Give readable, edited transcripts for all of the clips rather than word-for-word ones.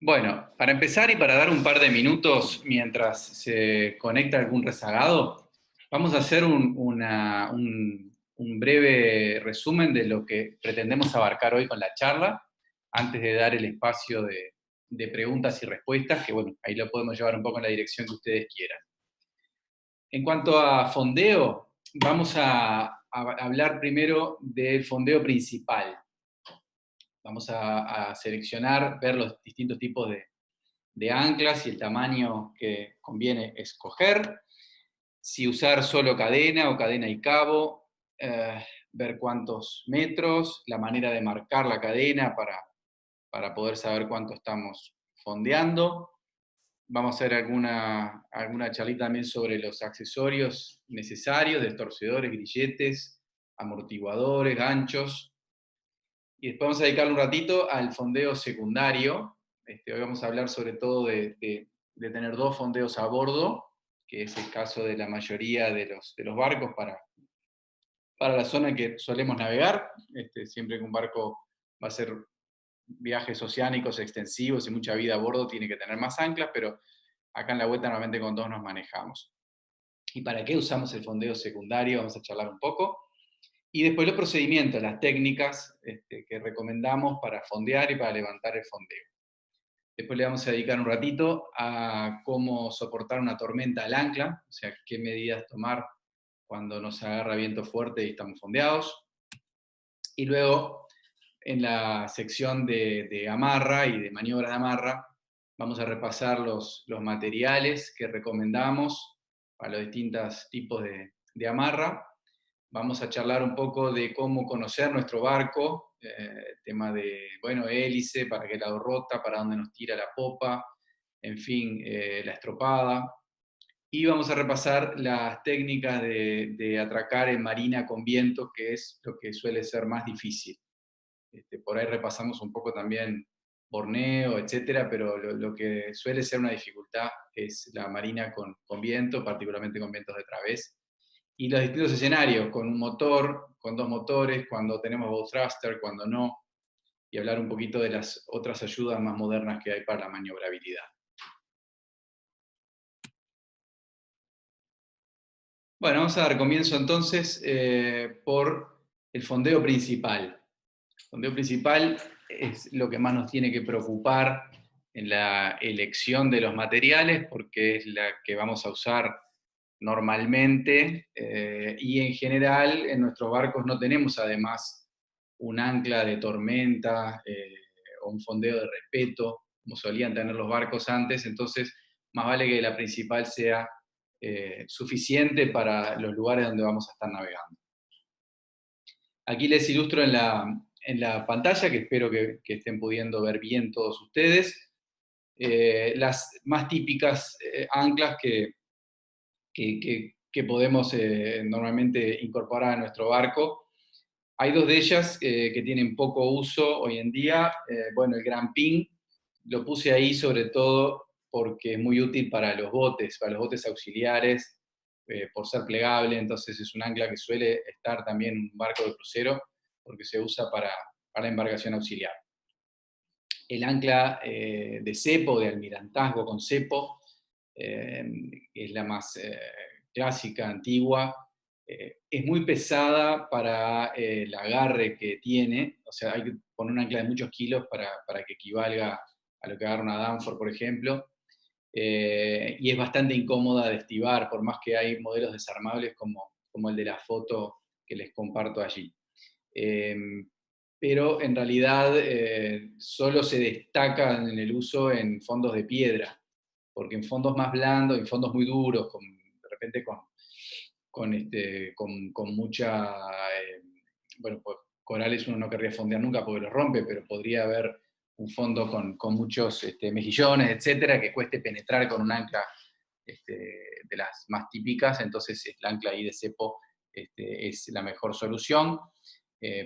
Bueno, para empezar y para dar un par de minutos mientras se conecta algún rezagado, vamos a hacer un breve resumen de lo que pretendemos abarcar hoy con la charla, antes de dar el espacio de preguntas y respuestas, que bueno, ahí lo podemos llevar un poco en la dirección que ustedes quieran. En cuanto a fondeo, vamos a hablar primero del fondeo principal. Vamos a seleccionar, ver los distintos tipos de anclas y el tamaño que conviene escoger, si usar solo cadena o cadena y cabo, ver cuántos metros, la manera de marcar la cadena para poder saber cuánto estamos fondeando. Vamos a hacer alguna charlita también sobre los accesorios necesarios, destorcedores, grilletes, amortiguadores, ganchos. Y después vamos a dedicarle un ratito al fondeo secundario. Hoy vamos a hablar sobre todo de tener dos fondeos a bordo, que es el caso de la mayoría de los barcos para la zona en que solemos navegar. Siempre que un barco va a hacer viajes oceánicos extensivos y mucha vida a bordo, tiene que tener más anclas, pero acá en la vuelta normalmente con dos nos manejamos. ¿Y para qué usamos el fondeo secundario? Vamos a charlar un poco. Y después los procedimientos, las técnicas que recomendamos para fondear y para levantar el fondeo. Después le vamos a dedicar un ratito a cómo soportar una tormenta al ancla, o sea, qué medidas tomar cuando nos agarra viento fuerte y estamos fondeados. Y luego, en la sección de amarra y de maniobras de amarra, vamos a repasar los materiales que recomendamos para los distintos tipos de amarra. Vamos a charlar un poco de cómo conocer nuestro barco, tema de, bueno, hélice, para qué lado rota, para dónde nos tira la popa, en fin, la estropada. Y vamos a repasar las técnicas de atracar en marina con viento, que es lo que suele ser más difícil. Por ahí repasamos un poco también Borneo, etcétera, pero lo que suele ser una dificultad es la marina con viento, particularmente con vientos de través. Y los distintos escenarios, con un motor, con dos motores, cuando tenemos bow thruster, cuando no, y hablar un poquito de las otras ayudas más modernas que hay para la maniobrabilidad. Bueno, vamos a dar comienzo entonces por el fondeo principal. El fondeo principal es lo que más nos tiene que preocupar en la elección de los materiales, porque es la que vamos a usar normalmente, y en general en nuestros barcos no tenemos además un ancla de tormenta o un fondeo de respeto, como solían tener los barcos antes, entonces más vale que la principal sea suficiente para los lugares donde vamos a estar navegando. Aquí les ilustro en la pantalla, que espero que estén pudiendo ver bien todos ustedes, las más típicas anclas que podemos normalmente incorporar a nuestro barco. Hay dos de ellas que tienen poco uso hoy en día. Bueno, el Grampin lo puse ahí sobre todo porque es muy útil para los botes auxiliares, por ser plegable, entonces es un ancla que suele estar también en un barco de crucero porque se usa para embarcación auxiliar. El ancla de cepo, de almirantazgo con cepo, es la más clásica, antigua, es muy pesada para el agarre que tiene, o sea, hay que poner un ancla de muchos kilos para que equivalga a lo que agarra una Danforth, por ejemplo, y es bastante incómoda de estivar, por más que hay modelos desarmables como el de la foto que les comparto allí. Pero en realidad solo se destaca en el uso en fondos de piedra, porque en fondos más blandos, en fondos muy duros, de repente con mucha, bueno, pues corales uno no querría fondear nunca porque los rompe, pero podría haber un fondo con muchos mejillones, etcétera, que cueste penetrar con un ancla de las más típicas, entonces el ancla ahí de cepo es la mejor solución,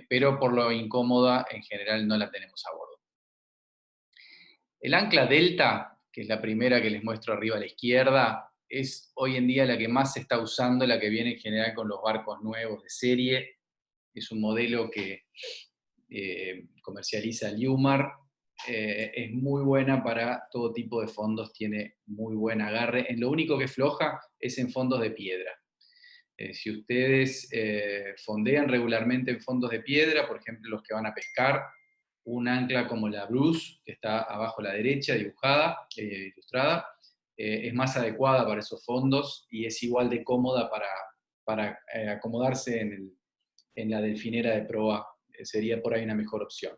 pero por lo incómoda en general no la tenemos a bordo. El ancla delta, que es la primera que les muestro arriba a la izquierda, es hoy en día la que más se está usando, la que viene en general con los barcos nuevos de serie. es un modelo que comercializa Liumar. Es muy buena para todo tipo de fondos, tiene muy buen agarre. En lo único que floja es en fondos de piedra. Si ustedes fondean regularmente en fondos de piedra, por ejemplo los que van a pescar, un ancla como la Bruce, que está abajo a la derecha, dibujada, ilustrada, es más adecuada para esos fondos y es igual de cómoda para acomodarse en la delfinera de proa. Sería por ahí una mejor opción.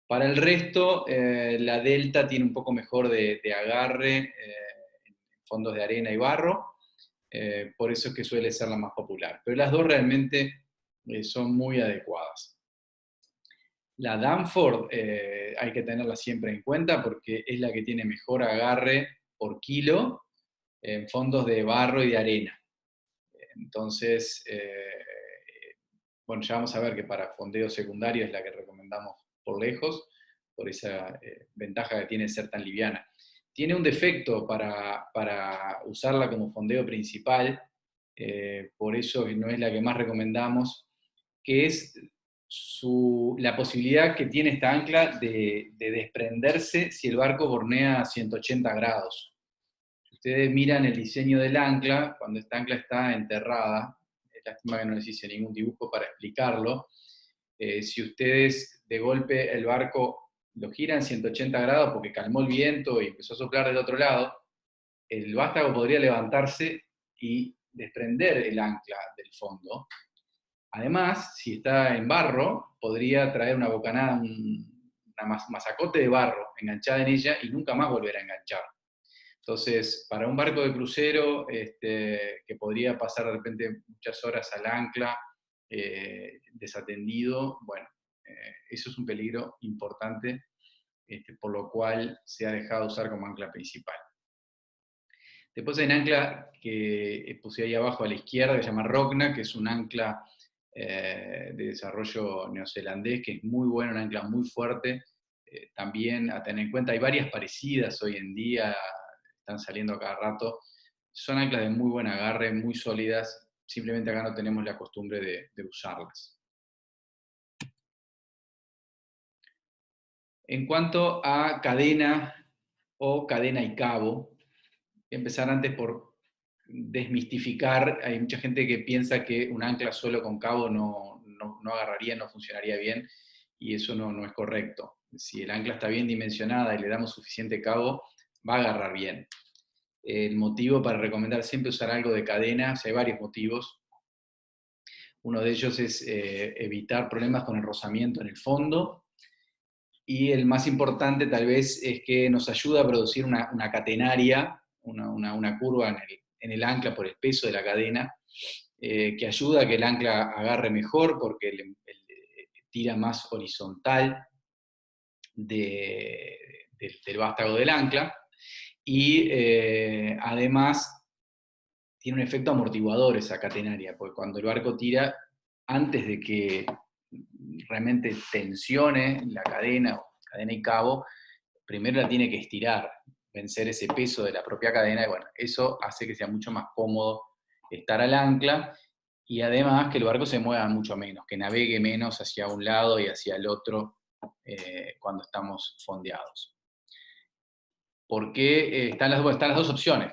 Para el resto, la Delta tiene un poco mejor de agarre en fondos de arena y barro, por eso es que suele ser la más popular. Pero las dos realmente son muy adecuadas. La Danford hay que tenerla siempre en cuenta porque es la que tiene mejor agarre por kilo en fondos de barro y de arena. Entonces, bueno, ya vamos a ver que para fondeo secundario es la que recomendamos por lejos, por esa ventaja que tiene de ser tan liviana. Tiene un defecto para usarla como fondeo principal, por eso no es la que más recomendamos, que es la posibilidad que tiene esta ancla de desprenderse si el barco bornea a 180 grados. Si ustedes miran el diseño del ancla, cuando esta ancla está enterrada, es lástima que no les hice ningún dibujo para explicarlo, si ustedes de golpe el barco lo giran 180 grados porque calmó el viento y empezó a soplar del otro lado, el vástago podría levantarse y desprender el ancla del fondo. Además, si está en barro, podría traer una bocanada, una masacote de barro enganchada en ella y nunca más volver a enganchar. Entonces, para un barco de crucero que podría pasar de repente muchas horas al ancla desatendido, bueno, eso es un peligro importante, por lo cual se ha dejado de usar como ancla principal. Después hay un ancla que puse ahí abajo a la izquierda, que se llama Rogna, que es un ancla de desarrollo neozelandés, que es muy bueno, un ancla muy fuerte. También a tener en cuenta, hay varias parecidas hoy en día, están saliendo a cada rato. Son anclas de muy buen agarre, muy sólidas, simplemente acá no tenemos la costumbre de usarlas. En cuanto a cadena o cadena y cabo, empezar antes por desmistificar. Hay mucha gente que piensa que un ancla solo con cabo no agarraría, no funcionaría bien, y eso no es correcto. Si el ancla está bien dimensionada y le damos suficiente cabo, va a agarrar bien. El motivo para recomendar siempre usar algo de cadena, o sea, hay varios motivos. Uno de ellos es evitar problemas con el rozamiento en el fondo, y el más importante tal vez es que nos ayuda a producir una catenaria, una curva en el ancla por el peso de la cadena, que ayuda a que el ancla agarre mejor porque tira más horizontal del vástago del ancla, y además tiene un efecto amortiguador esa catenaria, porque cuando el barco tira, antes de que realmente tensione la cadena y cabo, primero la tiene que estirar, vencer ese peso de la propia cadena, y bueno, eso hace que sea mucho más cómodo estar al ancla, y además que el barco se mueva mucho menos, que navegue menos hacia un lado y hacia el otro cuando estamos fondeados. Porque están las dos opciones.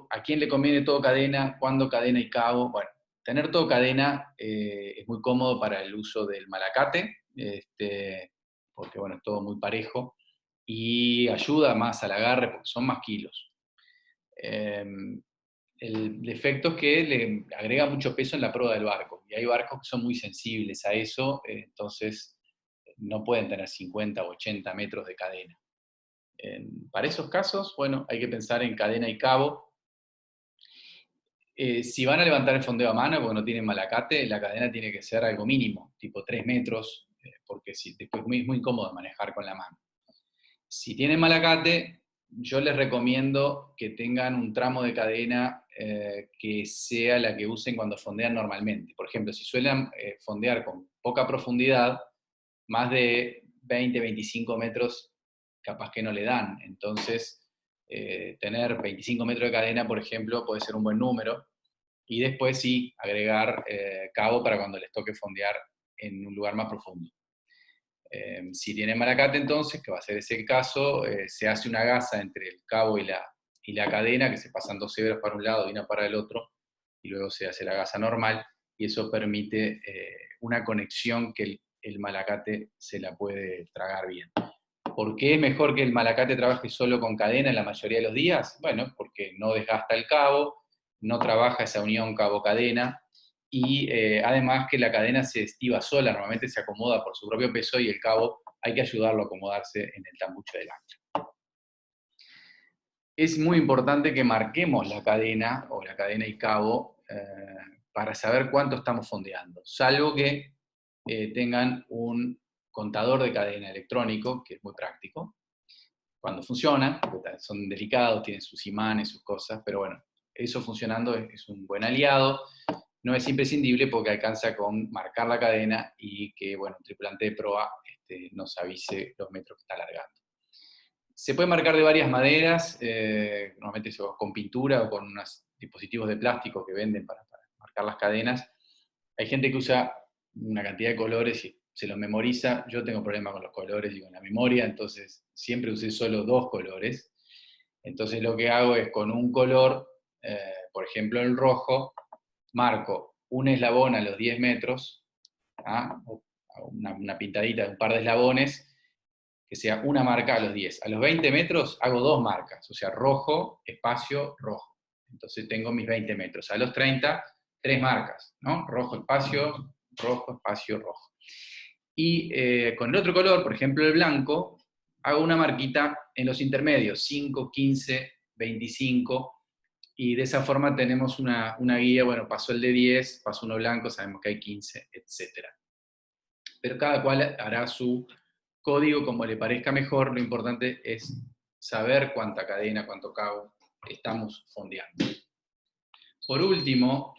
¿A quién le conviene todo cadena? ¿Cuándo cadena y cabo? Bueno, tener todo cadena es muy cómodo para el uso del malacate, porque bueno, es todo muy parejo, y ayuda más al agarre porque son más kilos. El defecto es que le agrega mucho peso en la proa del barco, y hay barcos que son muy sensibles a eso, entonces no pueden tener 50 o 80 metros de cadena. Para esos casos, bueno, hay que pensar en cadena y cabo. Si van a levantar el fondeo a mano, porque no tienen malacate, la cadena tiene que ser algo mínimo, tipo 3 metros, porque después es muy incómodo manejar con la mano. Si tienen malacate, yo les recomiendo que tengan un tramo de cadena que sea la que usen cuando fondean normalmente. Por ejemplo, si suelen fondear con poca profundidad, más de 20, 25 metros capaz que no le dan. Entonces, tener 25 metros de cadena, por ejemplo, puede ser un buen número. Y después sí, agregar cabo para cuando les toque fondear en un lugar más profundo. Si tiene malacate entonces, que va a ser ese el caso, se hace una gasa entre el cabo y la cadena, que se pasan 2 hebras para un lado y una para el otro, y luego se hace la gasa normal, y eso permite una conexión que el malacate se la puede tragar bien. ¿Por qué es mejor que el malacate trabaje solo con cadena en la mayoría de los días? Bueno, porque no desgasta el cabo, no trabaja esa unión cabo-cadena, y además que la cadena se estiva sola, normalmente se acomoda por su propio peso, y el cabo hay que ayudarlo a acomodarse en el tambucho del ancla. Es muy importante que marquemos la cadena, o la cadena y cabo, para saber cuánto estamos fondeando, salvo que tengan un contador de cadena electrónico, que es muy práctico, cuando funciona, porque son delicados, tienen sus imanes, sus cosas, pero bueno, eso funcionando es un buen aliado. No es imprescindible porque alcanza con marcar la cadena y que, bueno, un tripulante de proa nos avise los metros que está alargando. Se puede marcar de varias maneras, normalmente con pintura o con unos dispositivos de plástico que venden para marcar las cadenas. Hay gente que usa una cantidad de colores y se los memoriza. Yo tengo problemas con los colores y con la memoria, entonces siempre usé solo 2 colores. Entonces lo que hago es con un color, por ejemplo el rojo, marco un eslabón a los 10 metros, ¿ah? Una pintadita de un par de eslabones, que sea una marca a los 10. A los 20 metros hago 2 marcas, o sea, rojo, espacio, rojo. Entonces tengo mis 20 metros. A los 30, 3 marcas, ¿no? Rojo, espacio, rojo. Y con el otro color, por ejemplo el blanco, hago una marquita en los intermedios, 5, 15, 25, y de esa forma tenemos una guía, bueno, pasó el de 10, pasó uno blanco, sabemos que hay 15, etc. Pero cada cual hará su código como le parezca mejor, lo importante es saber cuánta cadena, cuánto cabo estamos fondeando. Por último,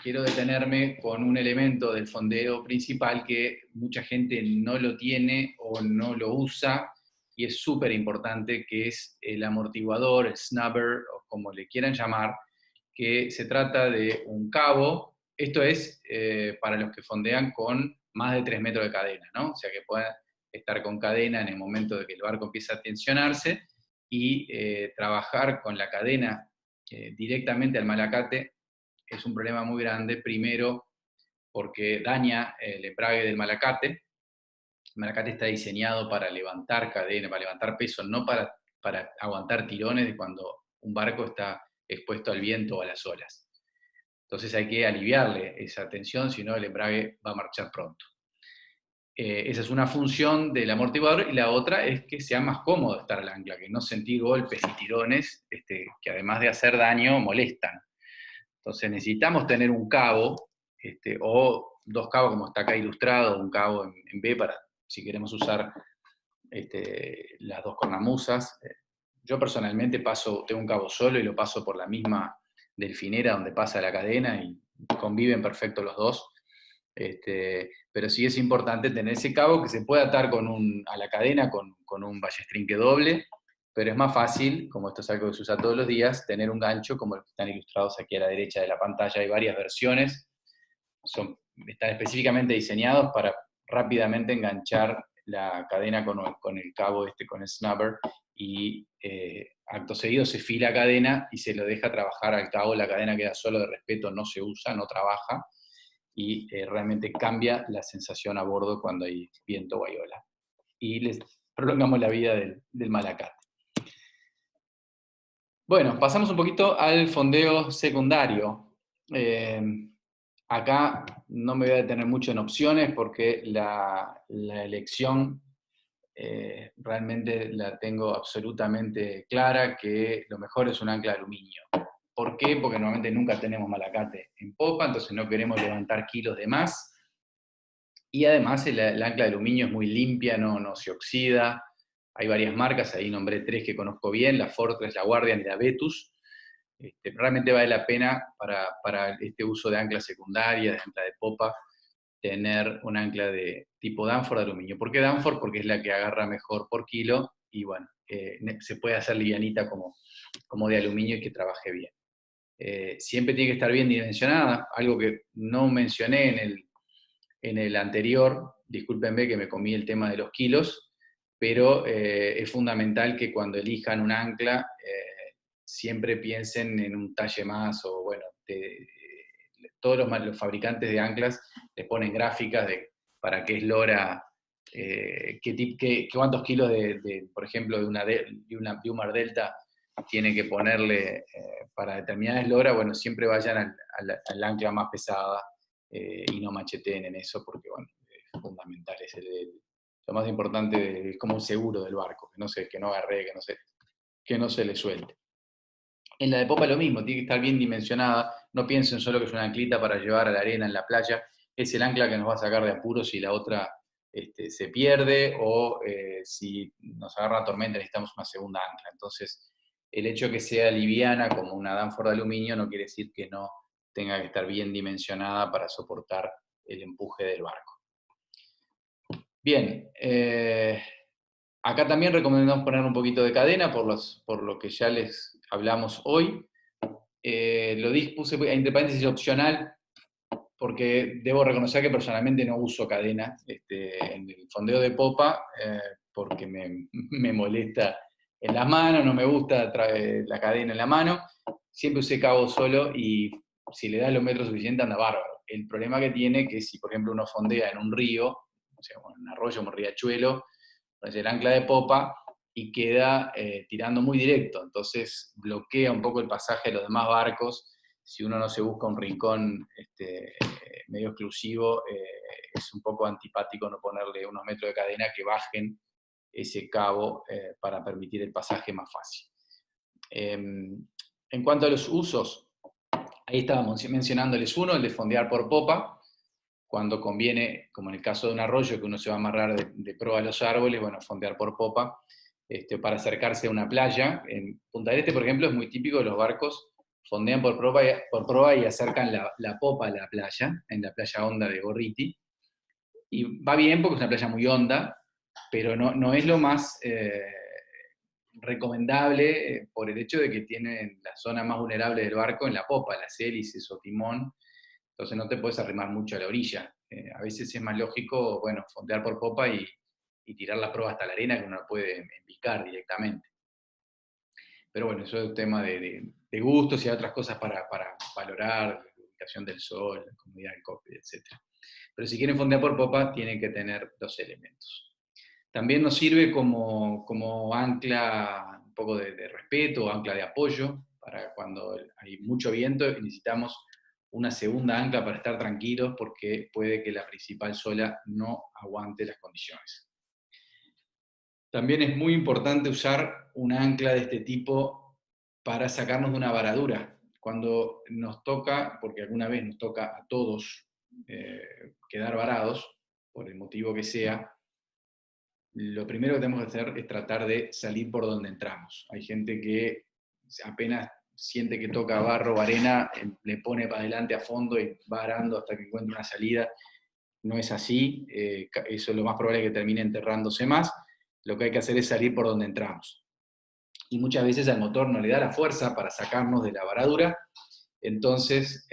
quiero detenerme con un elemento del fondeo principal que mucha gente no lo tiene o no lo usa, y es súper importante, que es el amortiguador, el snubber, o como le quieran llamar, que se trata de un cabo. Esto es para los que fondean con más de 3 metros de cadena, ¿no? O sea, que puedan estar con cadena en el momento de que el barco empieza a tensionarse, y trabajar con la cadena directamente al malacate es un problema muy grande. Primero, porque daña el embrague del malacate. El malacate está diseñado para levantar cadena, para levantar peso, no para aguantar tirones de cuando un barco está expuesto al viento o a las olas. Entonces hay que aliviarle esa tensión, si no el embrague va a marchar pronto. Esa es una función del amortiguador, y la otra es que sea más cómodo estar al ancla, que no sentir golpes y tirones que además de hacer daño molestan. Entonces necesitamos tener un cabo, o 2 cabos como está acá ilustrado, un cabo en B para si queremos usar las 2 cornamusas. Yo personalmente tengo un cabo solo y lo paso por la misma delfinera donde pasa la cadena y conviven perfecto los dos. Pero sí es importante tener ese cabo que se puede atar a la cadena con un ballestrinque doble, pero es más fácil, como esto es algo que se usa todos los días, tener un gancho como los que están ilustrados aquí a la derecha de la pantalla. Hay varias versiones, están específicamente diseñados para rápidamente enganchar la cadena con el cabo, con el snubber, y acto seguido se fila cadena y se lo deja trabajar al cabo. La cadena queda solo de respeto, no se usa, no trabaja, y realmente cambia la sensación a bordo cuando hay viento o hay ola. Y les prolongamos la vida del malacate. Bueno, pasamos un poquito al fondeo secundario. Acá no me voy a detener mucho en opciones porque la elección realmente la tengo absolutamente clara, que lo mejor es un ancla de aluminio. ¿Por qué? Porque normalmente nunca tenemos malacate en popa, entonces no queremos levantar kilos de más. Y además el ancla de aluminio es muy limpia, no se oxida. Hay varias marcas, ahí nombré 3 que conozco bien: la Fortress, la Guardian y la Vetus. Realmente vale la pena para este uso de ancla secundaria, de ancla de popa, tener un ancla de tipo Danforth de aluminio. ¿Por qué Danforth? Porque es la que agarra mejor por kilo, y bueno, se puede hacer livianita como de aluminio y que trabaje bien. Siempre tiene que estar bien dimensionada, algo que no mencioné en el anterior, discúlpenme que me comí el tema de los kilos, pero es fundamental que cuando elijan un ancla siempre piensen en un talle más, o bueno, todos los fabricantes de anclas les ponen gráficas de para qué eslora, cuántos kilos por ejemplo, de un Mar Delta tiene que ponerle para determinada eslora. Bueno, siempre vayan al ancla más pesada y no macheteen en eso, porque bueno, es fundamental, lo más importante es como un seguro del barco, que no agarre, que no se le suelte. En la de popa lo mismo, tiene que estar bien dimensionada, no piensen solo que es una anclita para llevar a la arena en la playa, es el ancla que nos va a sacar de apuros si la otra se pierde, o si nos agarra tormenta necesitamos una segunda ancla. Entonces, el hecho de que sea liviana como una Danford de aluminio no quiere decir que no tenga que estar bien dimensionada para soportar el empuje del barco. Bien, acá también recomendamos poner un poquito de cadena por lo que ya les hablamos hoy. Lo puse entre paréntesis opcional, porque debo reconocer que personalmente no uso cadena en el fondeo de popa, porque me molesta en las manos, no me gusta traer la cadena en la mano. Siempre usé cabo solo y si le das los metros suficientes anda bárbaro. El problema que tiene que si, por ejemplo, uno fondea en un río, o sea, en un arroyo, un riachuelo, pues el ancla de popa y queda tirando muy directo, entonces bloquea un poco el pasaje de los demás barcos. Si uno no se busca un rincón medio exclusivo, es un poco antipático no ponerle unos metros de cadena que bajen ese cabo para permitir el pasaje más fácil. En cuanto a los usos, ahí estábamos mencionándoles uno, el de fondear por popa, cuando conviene, como en el caso de un arroyo que uno se va a amarrar de proa a los árboles, bueno, fondear por popa, para acercarse a una playa. En Punta del Este, por ejemplo, es muy típico, los barcos fondean por proa y acercan la popa a la playa, en la playa honda de Gorriti, y va bien porque es una playa muy honda, pero no es lo más recomendable por el hecho de que tienen la zona más vulnerable del barco en la popa, las hélices o timón, entonces no te puedes arrimar mucho a la orilla. A veces es más lógico, bueno, fondear por popa y tirar la proa hasta la arena, que uno la puede empicar directamente. Pero bueno, eso es un tema de gustos y hay otras cosas para valorar, la ubicación del sol, la comodidad del cockpit, etc. Pero si quieren fondear por popa, tienen que tener dos elementos. También nos sirve como ancla, un poco de respeto, o ancla de apoyo, para cuando hay mucho viento y necesitamos una segunda ancla para estar tranquilos, porque puede que la principal sola no aguante las condiciones. También es muy importante usar un ancla de este tipo para sacarnos de una varadura. Cuando nos toca, porque alguna vez nos toca a todos quedar varados, por el motivo que sea, lo primero que tenemos que hacer es tratar de salir por donde entramos. Hay gente que apenas siente que toca barro o arena, le pone para adelante a fondo y va arando hasta que encuentre una salida. No es así, eso es lo más probable que termine enterrándose más. Lo que hay que hacer es salir por donde entramos. Y muchas veces al motor no le da la fuerza para sacarnos de la varadura, entonces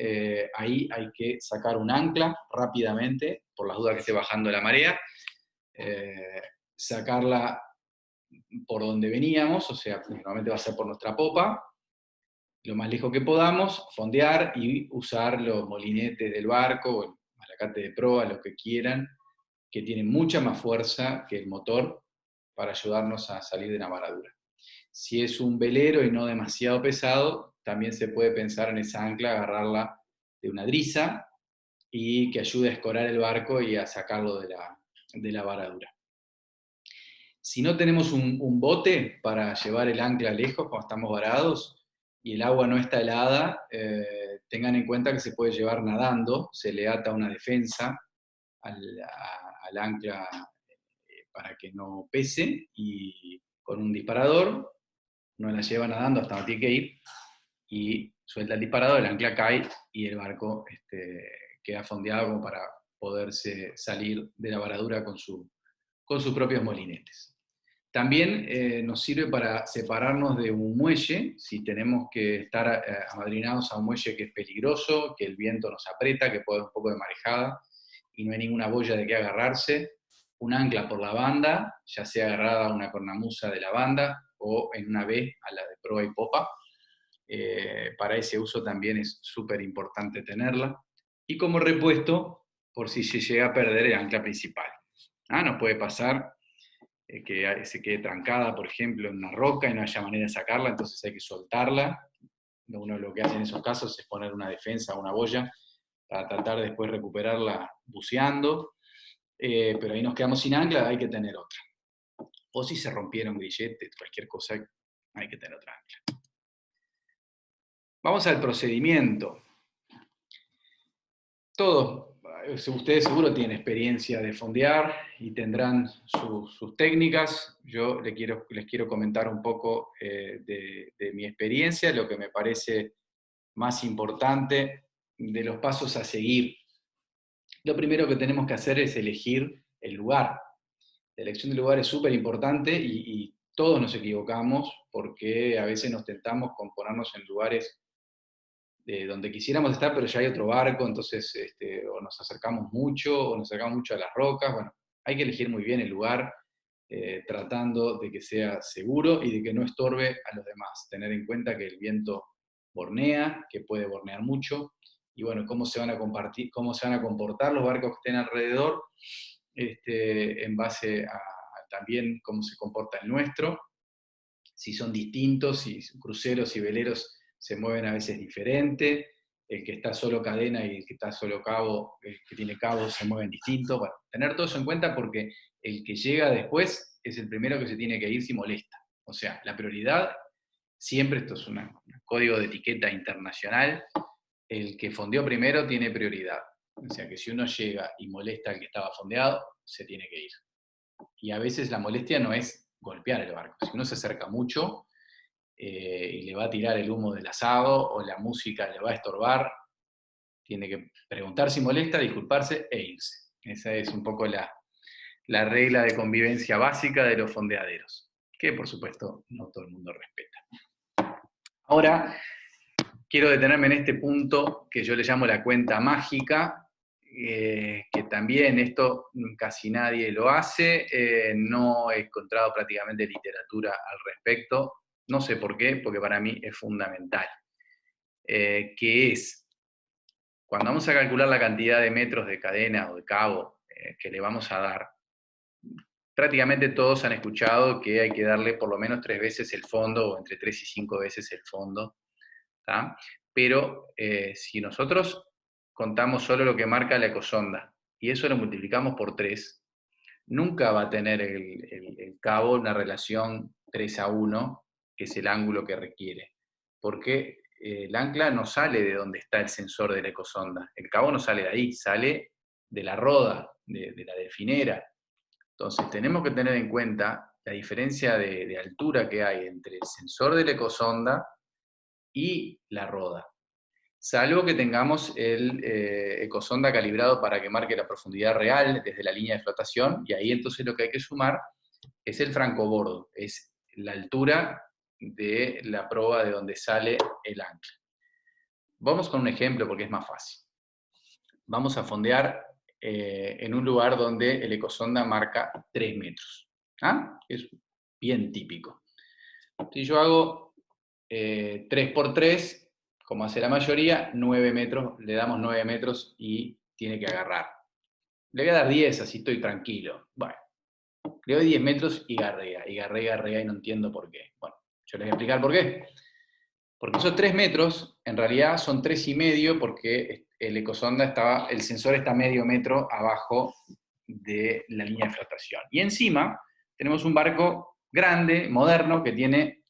ahí hay que sacar un ancla rápidamente, por las dudas que esté bajando la marea, sacarla por donde veníamos, o sea, normalmente va a ser por nuestra popa, lo más lejos que podamos, fondear y usar los molinetes del barco, o el malacate de proa, lo que quieran, que tienen mucha más fuerza que el motor para ayudarnos a salir de la varadura. Si es un velero y no demasiado pesado, también se puede pensar en esa ancla, agarrarla de una drisa y que ayude a escorar el barco y a sacarlo de la varadura. Si no tenemos un bote para llevar el ancla lejos cuando estamos varados y el agua no está helada, tengan en cuenta que se puede llevar nadando, se le ata una defensa al ancla para que no pese, y con un disparador uno la lleva nadando hasta donde tiene que ir y suelta el disparador, el ancla cae y el barco queda fondeado como para poderse salir de la varadura con sus propios molinetes. También nos sirve para separarnos de un muelle, si tenemos que estar amadrinados a un muelle que es peligroso, que el viento nos aprieta, que puede haber un poco de marejada, y no hay ninguna boya de qué agarrarse, un ancla por la banda, ya sea agarrada a una cornamusa de la banda o en una B a la de proa y popa. Para ese uso también es súper importante tenerla. Y como repuesto, por si se llega a perder el ancla principal. Nos puede pasar que se quede trancada, por ejemplo, en una roca y no haya manera de sacarla, entonces hay que soltarla. Uno lo que hace en esos casos es poner una defensa, una boya, para tratar de después recuperarla buceando. Pero ahí nos quedamos sin ancla, hay que tener otra. O si se rompieron grilletes, cualquier cosa, hay que tener otra ancla. Vamos al procedimiento. Todos, ustedes seguro tienen experiencia de fondear y tendrán sus técnicas. Yo les quiero comentar un poco de mi experiencia, lo que me parece más importante de los pasos a seguir. Lo primero que tenemos que hacer es elegir el lugar. La elección del lugar es súper importante y todos nos equivocamos porque a veces nos tentamos con ponernos en lugares donde quisiéramos estar, pero ya hay otro barco, entonces o nos acercamos mucho, o nos acercamos mucho a las rocas. Bueno, hay que elegir muy bien el lugar, tratando de que sea seguro y de que no estorbe a los demás. Tener en cuenta que el viento bornea, que puede bornear mucho, y bueno, cómo se van a comportar los barcos que estén alrededor, en base a también cómo se comporta el nuestro, si son distintos, si cruceros y veleros se mueven a veces diferente, el que está solo cadena y el que está solo cabo, el que tiene cabo se mueven distintos. Bueno, tener todo eso en cuenta porque el que llega después es el primero que se tiene que ir si molesta. O sea, la prioridad, siempre, esto es un código de etiqueta internacional, el que fondeó primero tiene prioridad. O sea que si uno llega y molesta al que estaba fondeado, se tiene que ir. Y a veces la molestia no es golpear el barco. Si uno se acerca mucho y le va a tirar el humo del asado o la música le va a estorbar, tiene que preguntar si molesta, disculparse e irse. Esa es un poco la regla de convivencia básica de los fondeaderos, que por supuesto no todo el mundo respeta. Ahora, quiero detenerme en este punto que yo le llamo la cuenta mágica, que también esto casi nadie lo hace, no he encontrado prácticamente literatura al respecto, no sé por qué, porque para mí es fundamental, que es, cuando vamos a calcular la cantidad de metros de cadena o de cabo que le vamos a dar, prácticamente todos han escuchado que hay que darle por lo menos 3 veces el fondo, o entre 3 y 5 veces el fondo, ¿tá? Pero si nosotros contamos solo lo que marca la ecosonda, y eso lo multiplicamos por 3, nunca va a tener el cabo una relación 3:1, que es el ángulo que requiere, porque el ancla no sale de donde está el sensor de la ecosonda, el cabo no sale de ahí, sale de la roda, de la delfinera. Entonces tenemos que tener en cuenta la diferencia de altura que hay entre el sensor de la ecosonda y la roda. Salvo que tengamos el ecosonda calibrado para que marque la profundidad real desde la línea de flotación, y ahí entonces lo que hay que sumar es el francobordo, es la altura de la proa de donde sale el ancla. Vamos con un ejemplo porque es más fácil. Vamos a fondear en un lugar donde el ecosonda marca 3 metros. Es bien típico. Si yo hago 3 por 3, como hace la mayoría, 9 metros, le damos 9 metros y tiene que agarrar. Le voy a dar 10, así estoy tranquilo. Bueno, le doy 10 metros y garrea, y no entiendo por qué. Bueno, yo les voy a explicar por qué. Porque esos 3 metros, en realidad son 3,5 porque el sensor está medio metro abajo de la línea de flotación. Y encima tenemos un barco grande, moderno, que tiene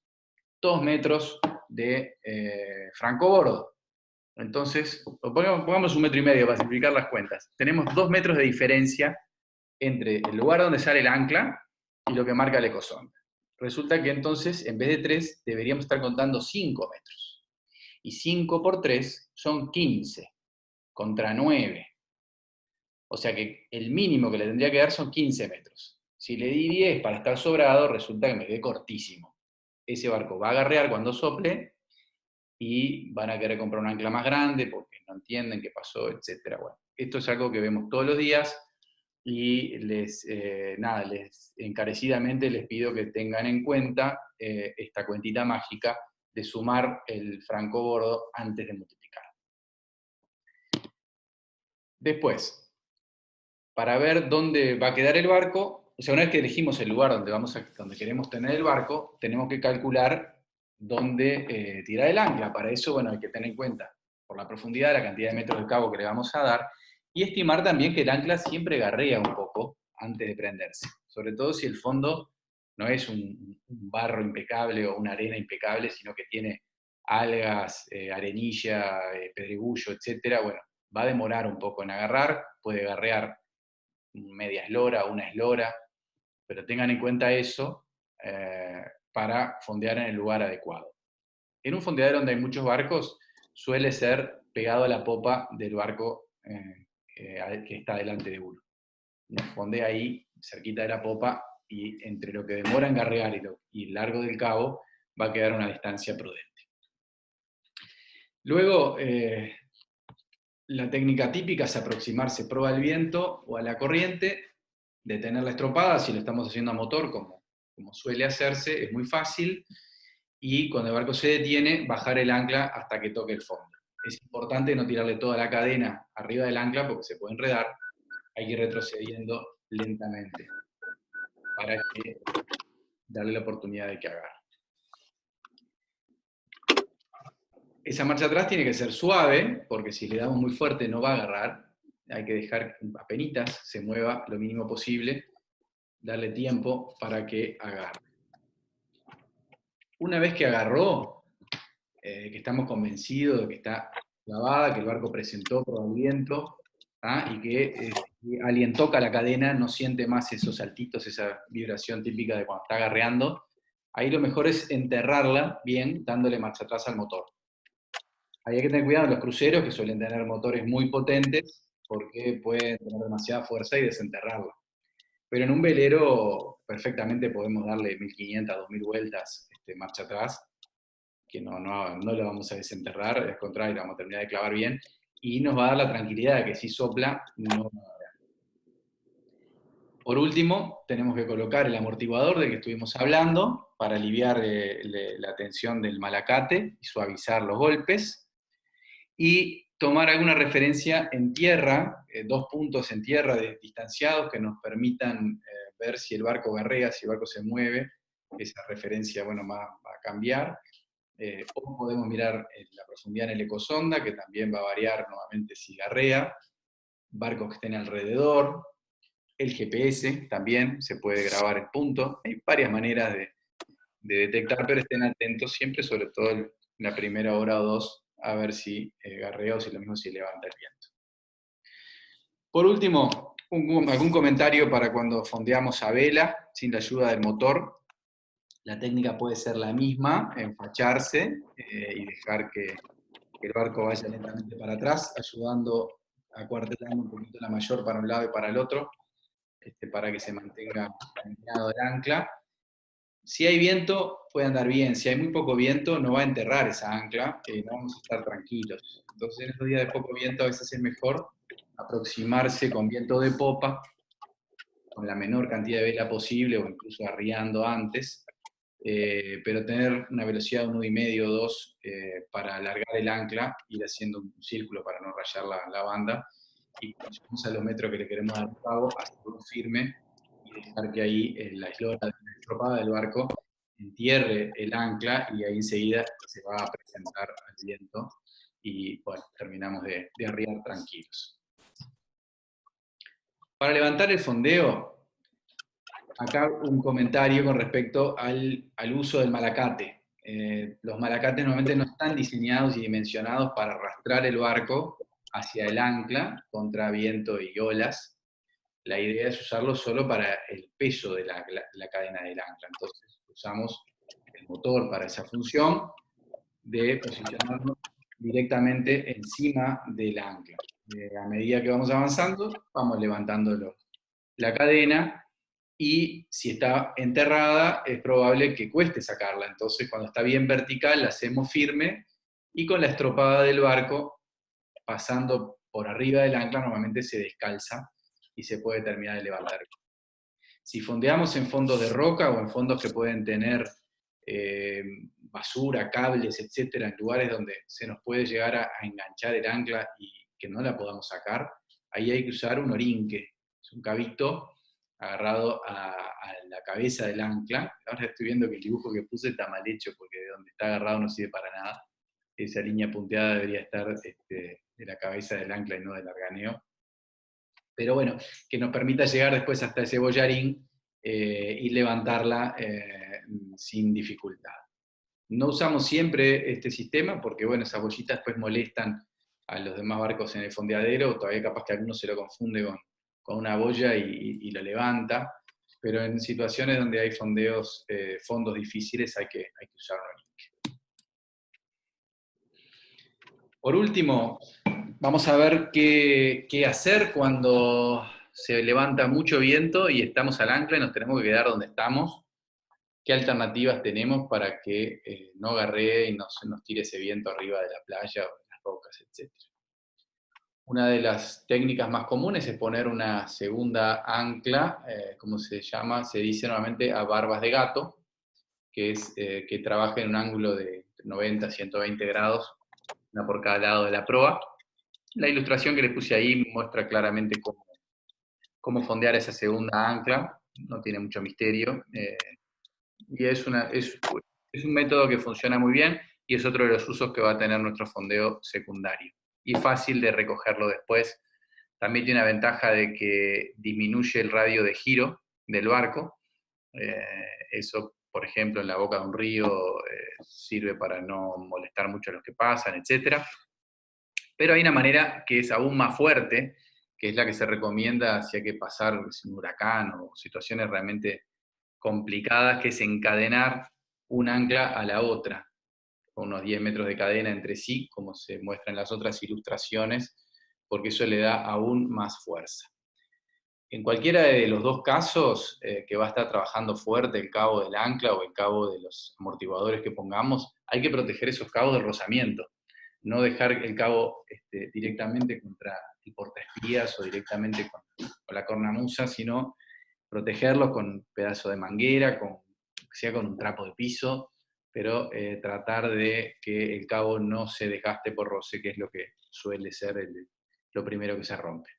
2 metros de francobordo. Entonces, pongamos 1,5 metros para simplificar las cuentas. Tenemos 2 metros de diferencia entre el lugar donde sale el ancla y lo que marca el ecosonda. Resulta que entonces, en vez de 3, deberíamos estar contando 5 metros. Y 5 por 3 son 15, contra 9. O sea que el mínimo que le tendría que dar son 15 metros. Si le di 10 para estar sobrado, resulta que me quedé cortísimo. Ese barco va a agarrear cuando sople y van a querer comprar un ancla más grande porque no entienden qué pasó, etc. Bueno, esto es algo que vemos todos los días y les encarecidamente les pido que tengan en cuenta esta cuentita mágica de sumar el franco bordo antes de multiplicar. Después, para ver dónde va a quedar el barco, o sea, una vez que elegimos el lugar donde queremos tener el barco, tenemos que calcular dónde tirar el ancla. Para eso, bueno, hay que tener en cuenta por la profundidad, la cantidad de metros de cabo que le vamos a dar, y estimar también que el ancla siempre garrea un poco antes de prenderse, sobre todo si el fondo no es un barro impecable o una arena impecable, sino que tiene algas, arenilla, pedregullo, etc. Bueno, va a demorar un poco en agarrar, puede garrear media eslora, una eslora, pero tengan en cuenta eso para fondear en el lugar adecuado. En un fondeadero donde hay muchos barcos, suele ser pegado a la popa del barco que está delante de uno. Uno fondea ahí, cerquita de la popa, y entre lo que demora en garrear y el largo del cabo, va a quedar una distancia prudente. Luego, la técnica típica es aproximarse proa al viento o a la corriente, detener la estropada, si lo estamos haciendo a motor, como suele hacerse, es muy fácil, y cuando el barco se detiene, bajar el ancla hasta que toque el fondo. Es importante no tirarle toda la cadena arriba del ancla porque se puede enredar, hay que ir retrocediendo lentamente para darle la oportunidad de que agarre. Esa marcha atrás tiene que ser suave, porque si le damos muy fuerte no va a agarrar, hay que dejar apenitas se mueva lo mínimo posible, darle tiempo para que agarre. Una vez que agarró, que estamos convencidos de que está clavada, que el barco presentó por el viento, y que si alguien toca la cadena no siente más esos saltitos, esa vibración típica de cuando está agarreando, ahí lo mejor es enterrarla bien, dándole marcha atrás al motor. Ahí hay que tener cuidado en los cruceros, que suelen tener motores muy potentes, porque pueden tener demasiada fuerza y desenterrarla. Pero en un velero perfectamente podemos darle 1500, 2000 vueltas marcha atrás, que no lo vamos a desenterrar, al contrario, la vamos a terminar de clavar bien, y nos va a dar la tranquilidad de que si sopla, no va a haber. Por último, tenemos que colocar el amortiguador del que estuvimos hablando, para aliviar la tensión del malacate y suavizar los golpes, y tomar alguna referencia en tierra, 2 puntos en tierra distanciados que nos permitan ver si el barco garrea, si el barco se mueve. Esa referencia, bueno, va a cambiar. O podemos mirar la profundidad en el ecosonda, que también va a variar nuevamente si garrea, barcos que estén alrededor, el GPS también se puede grabar el punto. Hay varias maneras de detectar, pero estén atentos siempre, sobre todo en la primera hora o dos, a ver si garrea o si lo mismo si levanta el viento. Por último, algún comentario para cuando fondeamos a vela, sin la ayuda del motor. La técnica puede ser la misma, enfacharse y dejar que el barco vaya lentamente para atrás, ayudando, acuartelando un poquito la mayor para un lado y para el otro, para que se mantenga alineado el ancla. Si hay viento, puede andar bien. Si hay muy poco viento, no va a enterrar esa ancla, no vamos a estar tranquilos. Entonces, en estos días de poco viento, a veces es mejor aproximarse con viento de popa, con la menor cantidad de vela posible, o incluso arriando antes, pero tener una velocidad de 1,5 o 2 para alargar el ancla, ir haciendo un círculo para no rayar la banda, y cuando lleguemos a los metros que le queremos dar cabo, hacerlo firme y dejar que ahí la eslora de la estropada del barco entierre el ancla, y ahí enseguida se va a presentar al viento y bueno, terminamos de arriar tranquilos. Para levantar el fondeo, acá un comentario con respecto al uso del malacate. Los malacates normalmente no están diseñados y dimensionados para arrastrar el barco hacia el ancla contra viento y olas. La idea es usarlo solo para el peso de la cadena del ancla. Entonces usamos el motor para esa función de posicionarnos directamente encima del ancla. A medida que vamos avanzando, vamos levantando la cadena, y si está enterrada es probable que cueste sacarla. Entonces cuando está bien vertical la hacemos firme, y con la estropada del barco, pasando por arriba del ancla, normalmente se descalza y se puede terminar de levantar. Si fondeamos en fondos de roca o en fondos que pueden tener basura, cables, etcétera, en lugares donde se nos puede llegar a enganchar el ancla y que no la podamos sacar, ahí hay que usar un orinque, es un cabito agarrado a la cabeza del ancla. Ahora estoy viendo que el dibujo que puse está mal hecho porque de donde está agarrado no sirve para nada. Esa línea punteada debería estar de la cabeza del ancla y no del arganeo. Pero bueno, que nos permita llegar después hasta ese bollarín y levantarla sin dificultad. No usamos siempre este sistema porque, bueno, esas bollitas después molestan a los demás barcos en el fondeadero, todavía capaz que alguno se lo confunde con una boya y lo levanta, pero en situaciones donde hay fondos difíciles hay que usar un orinque. Por último, vamos a ver qué hacer cuando se levanta mucho viento y estamos al ancla y nos tenemos que quedar donde estamos. ¿Qué alternativas tenemos para que no agarree y no se nos tire ese viento arriba de la playa o de las rocas, etcétera? Una de las técnicas más comunes es poner una segunda ancla, ¿cómo se llama? Se dice normalmente a barbas de gato, que es que trabaja en un ángulo de 90 a 120 grados, una por cada lado de la proa. La ilustración que les puse ahí muestra claramente cómo fondear esa segunda ancla, no tiene mucho misterio, y es un método que funciona muy bien y es otro de los usos que va a tener nuestro fondeo secundario. Y fácil de recogerlo después. También tiene una ventaja de que disminuye el radio de giro del barco. Eso, por ejemplo, en la boca de un río sirve para no molestar mucho a los que pasan, etc. Pero hay una manera que es aún más fuerte, que es la que se recomienda si hay que pasar un huracán o situaciones realmente complicadas, que es encadenar un ancla a la otra, con unos 10 metros de cadena entre sí, como se muestra en las otras ilustraciones, porque eso le da aún más fuerza. En cualquiera de los dos casos, que va a estar trabajando fuerte el cabo del ancla o el cabo de los amortiguadores que pongamos, hay que proteger esos cabos del rozamiento. No dejar el cabo directamente contra el portaespías o directamente con la cornamusa, sino protegerlo con un pedazo de manguera, sea con un trapo de piso, pero tratar de que el cabo no se desgaste por roce, que es lo que suele ser lo primero que se rompe.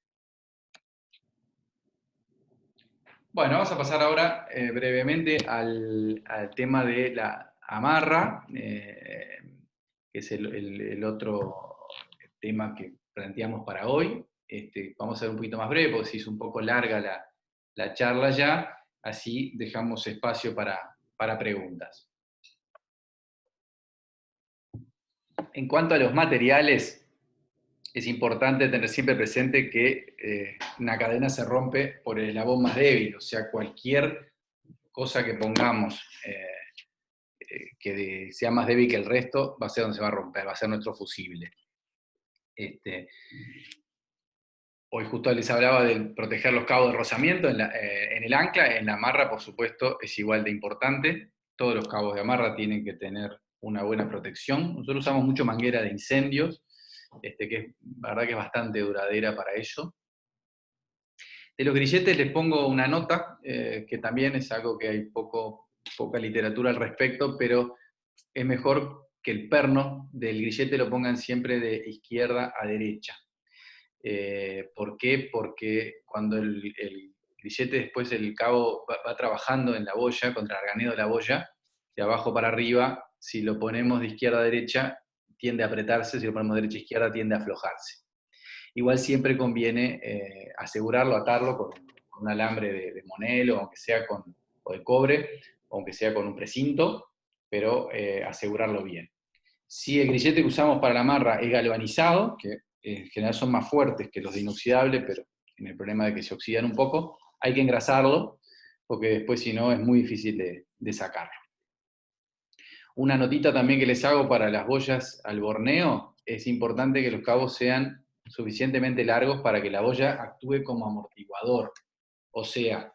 Bueno, vamos a pasar ahora brevemente al tema de la amarra, que es el otro tema que planteamos para hoy. Vamos a ser un poquito más breve porque se hizo un poco larga la charla ya, así dejamos espacio para preguntas. En cuanto a los materiales, es importante tener siempre presente que una cadena se rompe por el eslabón más débil, o sea, cualquier cosa que pongamos que sea más débil que el resto va a ser donde se va a romper, va a ser nuestro fusible. Hoy justo les hablaba de proteger los cabos de rozamiento en el ancla, en la amarra por supuesto es igual de importante, todos los cabos de amarra tienen que tener una buena protección. Nosotros usamos mucho manguera de incendios, que es, la verdad que es bastante duradera para eso. De los grilletes les pongo una nota, que también es algo que hay poca literatura al respecto, pero es mejor que el perno del grillete lo pongan siempre de izquierda a derecha. ¿Por qué? Porque cuando el grillete después el cabo va trabajando en la boya, contra el arganeo de la boya, de abajo para arriba, si lo ponemos de izquierda a derecha, tiende a apretarse, si lo ponemos de derecha a izquierda, tiende a aflojarse. Igual siempre conviene asegurarlo, atarlo con un alambre de monelo, aunque sea o de cobre, aunque sea con un precinto, pero asegurarlo bien. Si el grillete que usamos para la amarra es galvanizado, que en general son más fuertes que los de inoxidable, pero tiene el problema de que se oxidan un poco, hay que engrasarlo, porque después si no es muy difícil de sacarlo. Una notita también que les hago para las boyas al borneo, es importante que los cabos sean suficientemente largos para que la boya actúe como amortiguador. O sea,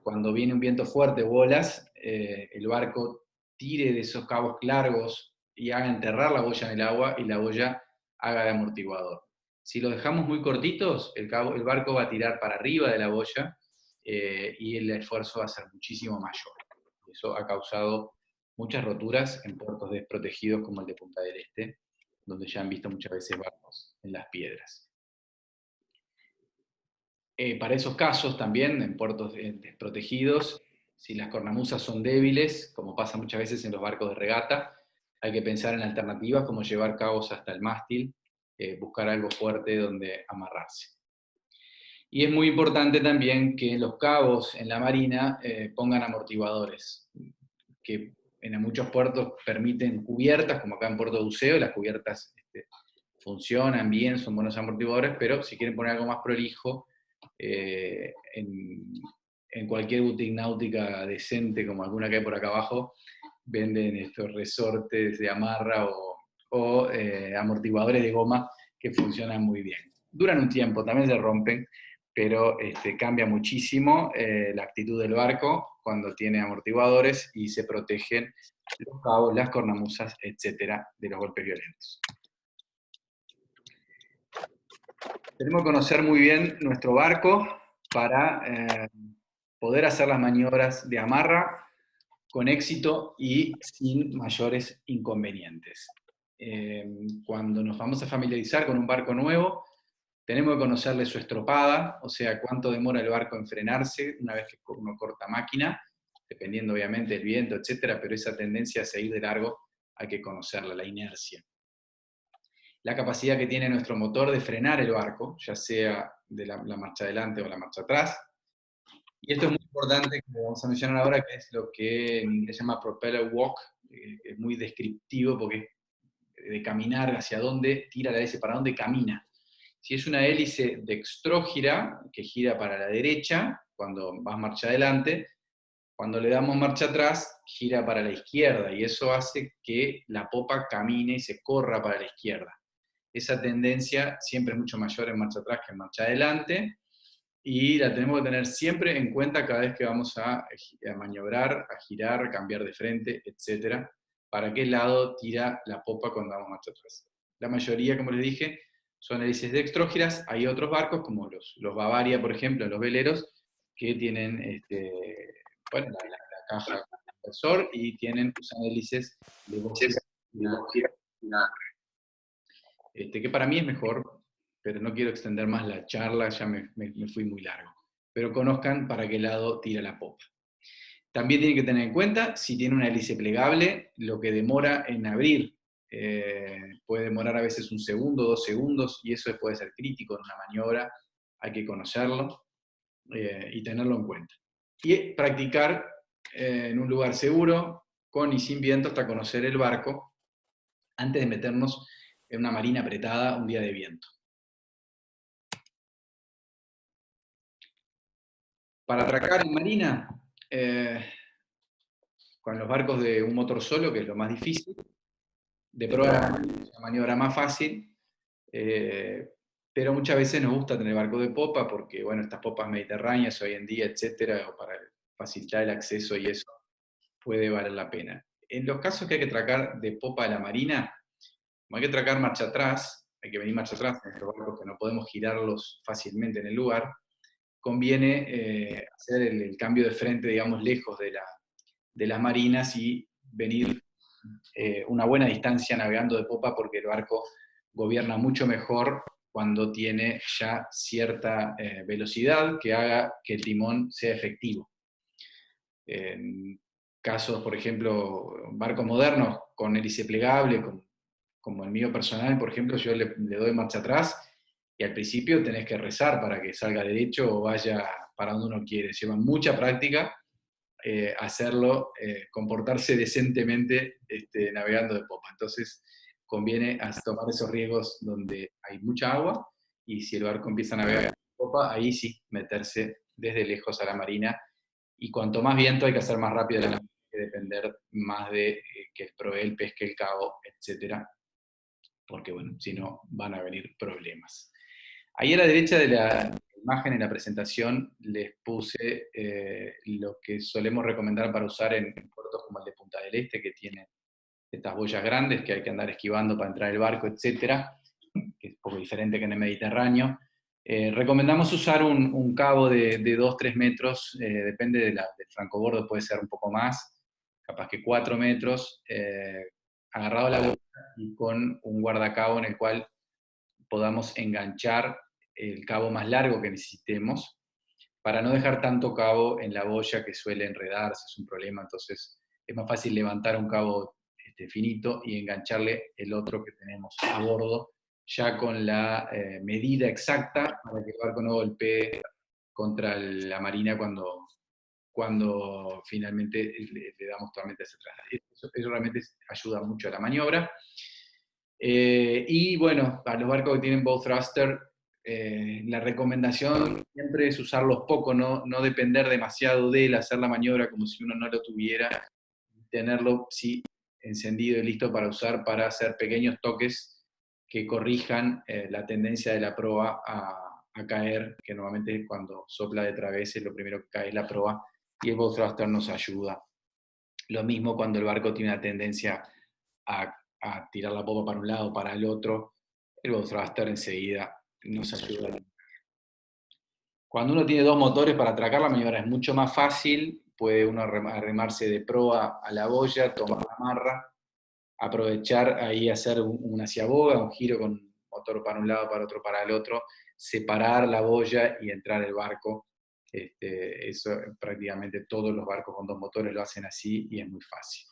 cuando viene un viento fuerte o olas, el barco tire de esos cabos largos y haga enterrar la boya en el agua y la boya haga de amortiguador. Si los dejamos muy cortitos, el barco va a tirar para arriba de la boya y el esfuerzo va a ser muchísimo mayor. Eso ha causado muchas roturas en puertos desprotegidos como el de Punta del Este, donde ya han visto muchas veces barcos en las piedras. Para esos casos también, en puertos desprotegidos, si las cornamusas son débiles, como pasa muchas veces en los barcos de regata, hay que pensar en alternativas como llevar cabos hasta el mástil, buscar algo fuerte donde amarrarse. Y es muy importante también que los cabos en la marina pongan amortiguadores, que en muchos puertos permiten cubiertas, como acá en Puerto de Buceo, las cubiertas funcionan bien, son buenos amortiguadores, pero si quieren poner algo más prolijo, en cualquier boutique náutica decente, como alguna que hay por acá abajo, venden estos resortes de amarra o amortiguadores de goma que funcionan muy bien. Duran un tiempo, también se rompen, pero cambia muchísimo la actitud del barco cuando tiene amortiguadores y se protegen los cabos, las cornamusas, etcétera, de los golpes violentos. Tenemos que conocer muy bien nuestro barco para poder hacer las maniobras de amarra con éxito y sin mayores inconvenientes. Cuando nos vamos a familiarizar con un barco nuevo, tenemos que conocerle su estropada, o sea, cuánto demora el barco en frenarse una vez que uno corta máquina, dependiendo obviamente del viento, etcétera, pero esa tendencia a seguir de largo hay que conocerla, la inercia. La capacidad que tiene nuestro motor de frenar el barco, ya sea de la marcha adelante o la marcha atrás. Y esto es muy importante, que vamos a mencionar ahora, que es lo que en inglés se llama propeller walk, es muy descriptivo porque es de caminar hacia dónde tira la hélice, para dónde camina. Si es una hélice dextrógira, que gira para la derecha, cuando vas marcha adelante, cuando le damos marcha atrás, gira para la izquierda, y eso hace que la popa camine y se corra para la izquierda. Esa tendencia siempre es mucho mayor en marcha atrás que en marcha adelante, y la tenemos que tener siempre en cuenta cada vez que vamos a maniobrar, a girar, a cambiar de frente, etc. Para qué lado tira la popa cuando damos marcha atrás. La mayoría, como les dije, son hélices dextrógiras. Hay otros barcos, como los Bavaria, por ejemplo, los veleros, que tienen bueno, la caja inversor y usan hélices de dos giras, que para mí es mejor, pero no quiero extender más la charla, ya me fui muy largo. Pero conozcan para qué lado tira la popa. También tienen que tener en cuenta, si tiene una hélice plegable, lo que demora en abrir. Puede demorar a veces 1 segundo, 2 segundos, y eso puede ser crítico en una maniobra, hay que conocerlo y tenerlo en cuenta. Y practicar en un lugar seguro, con y sin viento, hasta conocer el barco, antes de meternos en una marina apretada un día de viento. Para atracar en marina, con los barcos de un motor solo, que es lo más difícil, de prueba es la maniobra más fácil, pero muchas veces nos gusta tener barco de popa, porque bueno, estas popas mediterráneas hoy en día, etcétera, o para facilitar el acceso y eso, puede valer la pena. En los casos que hay que atracar de popa a la marina, como hay que atracar marcha atrás, hay que venir marcha atrás en estos barcos que no podemos girarlos fácilmente en el lugar, conviene hacer el cambio de frente, digamos, lejos de las marinas y venir una buena distancia navegando de popa, porque el barco gobierna mucho mejor cuando tiene ya cierta velocidad que haga que el timón sea efectivo. En casos, por ejemplo, barcos modernos con hélice plegable, como el mío personal, por ejemplo, yo le doy marcha atrás y al principio tenés que rezar para que salga derecho o vaya para donde uno quiere. Lleva mucha práctica hacerlo, comportarse decentemente navegando de popa. Entonces conviene tomar esos riesgos donde hay mucha agua, y si el barco empieza a navegar de popa, ahí sí meterse desde lejos a la marina, y cuanto más viento hay que hacer más rápido la navegación, hay que depender más de que el proveel pesque el cabo, etcétera, porque bueno, si no van a venir problemas. Ahí a la derecha de la imagen en la presentación les puse lo que solemos recomendar para usar en puertos como el de Punta del Este, que tiene estas boyas grandes que hay que andar esquivando para entrar al barco, etcétera, que es un poco diferente que en el Mediterráneo. Recomendamos usar un cabo de 2-3 metros, depende del francobordo, puede ser un poco más, capaz que 4 metros, agarrado a la boya y con un guardacabo en el cual podamos enganchar el cabo más largo que necesitemos, para no dejar tanto cabo en la boya que suele enredarse, es un problema, entonces es más fácil levantar un cabo finito y engancharle el otro que tenemos a bordo, ya con la medida exacta para que el barco no golpee contra la marina cuando finalmente le damos totalmente hacia atrás. Eso realmente ayuda mucho a la maniobra. Y bueno, para los barcos que tienen bow thruster, la recomendación siempre es usarlos poco, no depender demasiado de él, hacer la maniobra como si uno no lo tuviera, tenerlo sí encendido y listo para usar para hacer pequeños toques que corrijan la tendencia de la proa a caer, que normalmente cuando sopla de través lo primero que cae es la proa, y el bow thruster nos ayuda. Lo mismo cuando el barco tiene una tendencia a tirar la popa para un lado o para el otro, el bow thruster enseguida nos ayuda. Cuando uno tiene dos motores para atracar, la maniobra es mucho más fácil, puede uno arremarse de proa a la boya, tomar la amarra, aprovechar ahí hacer una ciaboga, un giro con motor para un lado, para otro, para el otro, separar la boya y entrar el barco. Eso prácticamente todos los barcos con dos motores lo hacen así y es muy fácil.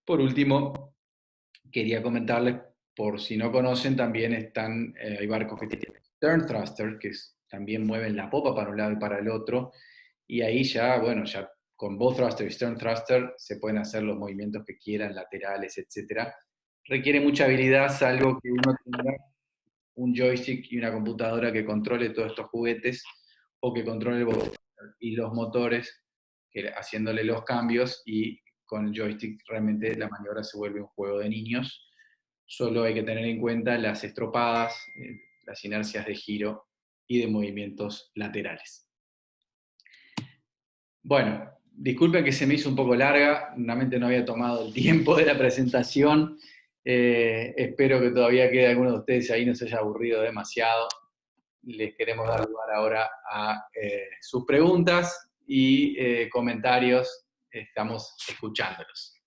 Por último, quería comentarles, por si no conocen, también hay barcos que tienen stern thruster, que también mueven la popa para un lado y para el otro, y ahí ya, bueno, ya con bow thruster y stern thruster se pueden hacer los movimientos que quieran, laterales, etc. Requiere mucha habilidad, salvo que uno tenga un joystick y una computadora que controle todos estos juguetes, o que controle el bow thruster y los motores, haciéndole los cambios, y con el joystick realmente la maniobra se vuelve un juego de niños. Solo hay que tener en cuenta las estropadas, las inercias de giro y de movimientos laterales. Bueno, disculpen que se me hizo un poco larga, realmente no había tomado el tiempo de la presentación. Espero que todavía quede alguno de ustedes ahí, no se haya aburrido demasiado. Les queremos dar lugar ahora a sus preguntas y comentarios. Estamos escuchándolos.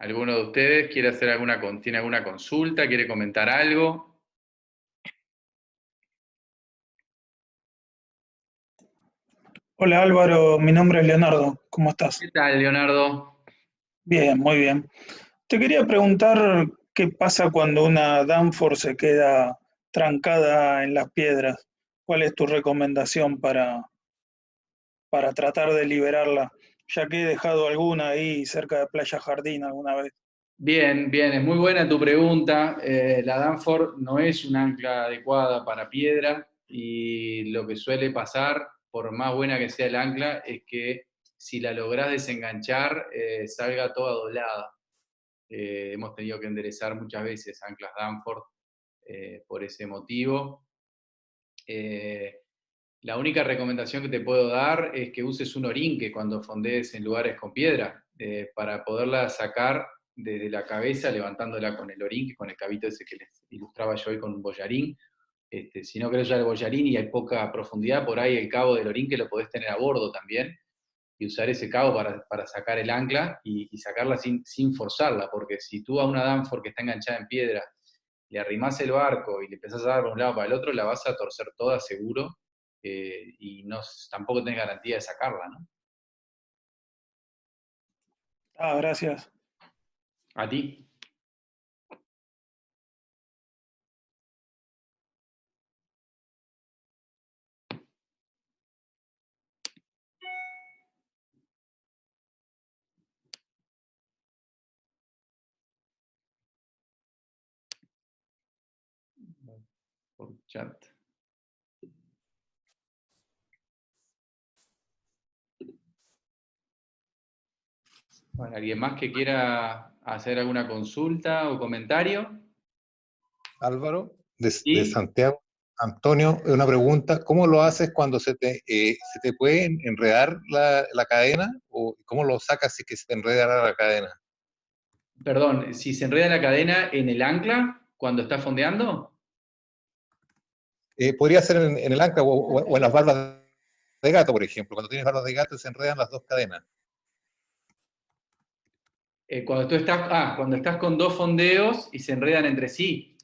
¿Alguno de ustedes quiere hacer tiene alguna consulta, quiere comentar algo? Hola Álvaro, mi nombre es Leonardo, ¿cómo estás? ¿Qué tal, Leonardo? Bien, muy bien. Te quería preguntar qué pasa cuando una Danforth se queda trancada en las piedras. ¿Cuál es tu recomendación para tratar de liberarla? Ya que he dejado alguna ahí cerca de Playa Jardín alguna vez. Bien, bien, es muy buena tu pregunta. La Danforth no es un ancla adecuada para piedra, y lo que suele pasar, por más buena que sea el ancla, es que si la lográs desenganchar, salga toda doblada. Hemos tenido que enderezar muchas veces anclas Danforth por ese motivo. Eh, la única recomendación que te puedo dar es que uses un orinque cuando fondees en lugares con piedra, para poderla sacar desde la cabeza, levantándola con el orinque, con el cabito ese que les ilustraba yo hoy con un bollarín. Si no querés usar el bollarín y hay poca profundidad, por ahí el cabo del orinque lo podés tener a bordo también, y usar ese cabo para sacar el ancla y sacarla sin forzarla, porque si tú a una Danforth que está enganchada en piedra le arrimás el barco y le empezás a dar de un lado para el otro, la vas a torcer toda seguro, y no, tampoco tenés garantía de sacarla, ¿no? Ah, gracias. A ti. Por chat. Bueno, ¿alguien más que quiera hacer alguna consulta o comentario? Álvaro, de Sí. Santiago. Antonio, una pregunta, ¿cómo lo haces cuando se te puede enredar la cadena? ¿O cómo lo sacas si que se te enreda la cadena? Perdón, si se enreda la cadena en el ancla cuando está fondeando. Podría ser en el ancla o en las barbas de gato, por ejemplo. Cuando tienes barbas de gato se enredan las dos cadenas. Cuando estás con dos fondeos y se enredan entre sí.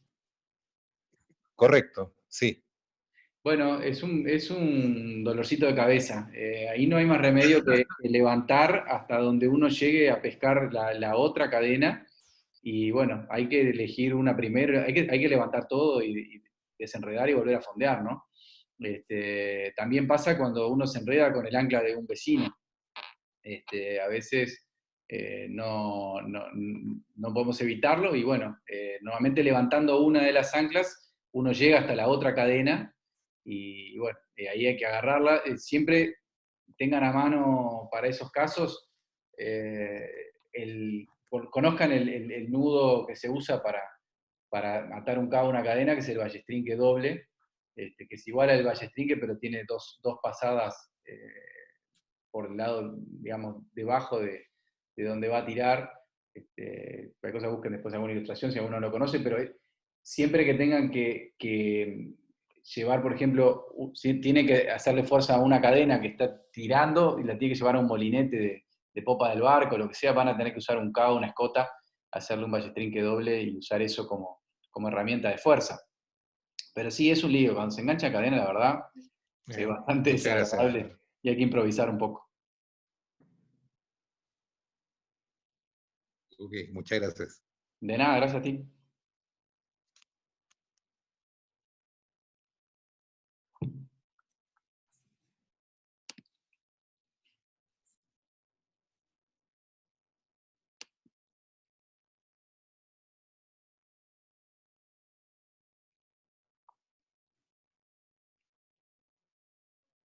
Correcto, sí. Bueno, es un dolorcito de cabeza. Ahí no hay más remedio que levantar hasta donde uno llegue a pescar la otra cadena. Y bueno, hay que elegir una primera, hay que levantar todo y desenredar y volver a fondear, ¿no? También pasa cuando uno se enreda con el ancla de un vecino. A veces no podemos evitarlo y bueno, normalmente levantando una de las anclas, uno llega hasta la otra cadena y bueno, ahí hay que agarrarla. Siempre tengan a mano para esos casos, eh, conozcan el nudo que se usa para atar un cabo a una cadena, que es el ballestrinque doble, que es igual al ballestrinque, pero tiene dos pasadas por el lado, digamos, debajo de donde va a tirar. Cualquier cosa busquen después alguna ilustración si alguno no lo conoce, pero siempre que tengan que llevar, por ejemplo, si tiene que hacerle fuerza a una cadena que está tirando y la tiene que llevar a un molinete de popa del barco, lo que sea, van a tener que usar un cabo, una escota, hacerle un ballestrinque doble y usar eso como herramienta de fuerza. Pero sí, es un lío, cuando se engancha cadena, la verdad, es bastante Muchas gracias. desagradable y hay que improvisar un poco. Ok, muchas gracias. De nada, gracias a ti.